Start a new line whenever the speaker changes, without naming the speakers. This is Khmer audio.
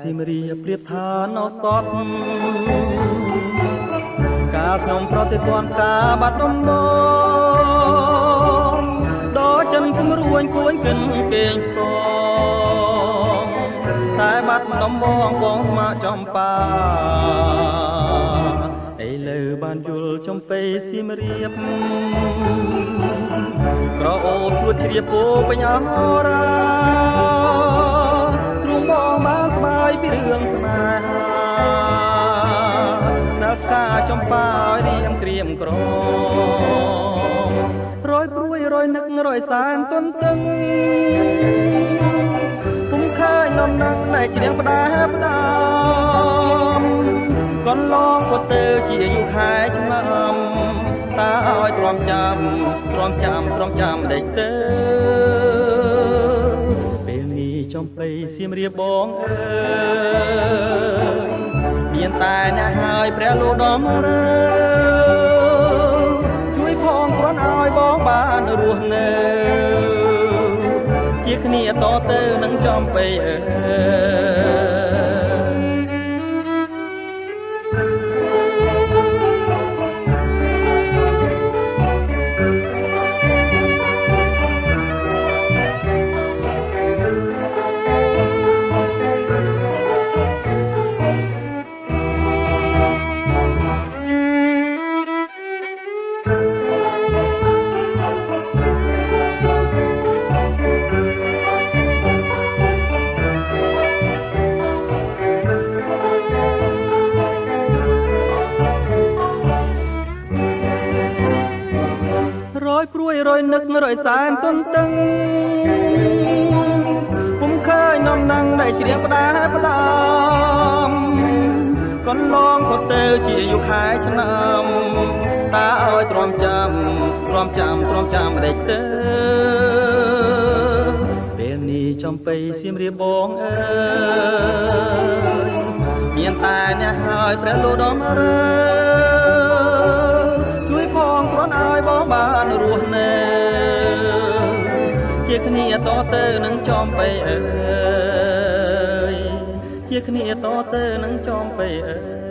ស៊ីមរៀបប្រៀបថានៅសតការខ្ញុំប្រតិទ័នការបាត់ដំបងដល់ចិនគំរួញគួនគិនគេងផ្សងតែបាត់ដំបងបងស្មាចំបាឥឡូវបានយល់ចំពេស៊ីមរៀបក្រអូបជួតជ្រាបពោពេញអរាទ្រូងបងបានស្បាយពីរឿងស្នេហាដល់ការចំបារៀមក្រៀមក្រមរយព្រួយរយនឹករយសានទន្ទឹងពុំឃើញនំនឹងតែជ្រៀងផ្ដាផ្ដាំកន្លងក៏ទៅជាយូរខែឆ្នាំតើឲ្យទ្រាំចាំដេចទៅពេលនេះចំបៃសៀមរាបបងអើយមានតែអ្នកហើយព្រះលោកដំរើជួយផងគ្រាន់ឲ្យបងបានរស់នៅជាគ្នាតទៅនឹងចំបៃអើយព្រួយរយនឹករយសានទន្ទឹងពុំឃើញនំនឹងដែលជ្រៀងផ្ដាផ្ដាំកន្លងក៏ទៅជាយូរខែឆ្នាំតើឲ្យទ្រាំចាំដេចទៅពេលនេះចំបៃសៀមរាបបងអើយមានតែអ្នកហើយព្រះលោកដំរើជួយផងគ្រាន់ឲ្យបងបានរស់នៅជាគ្នាតទៅនឹងចំបៃអើយជាគ្នាតទៅនឹងចំបៃអើយ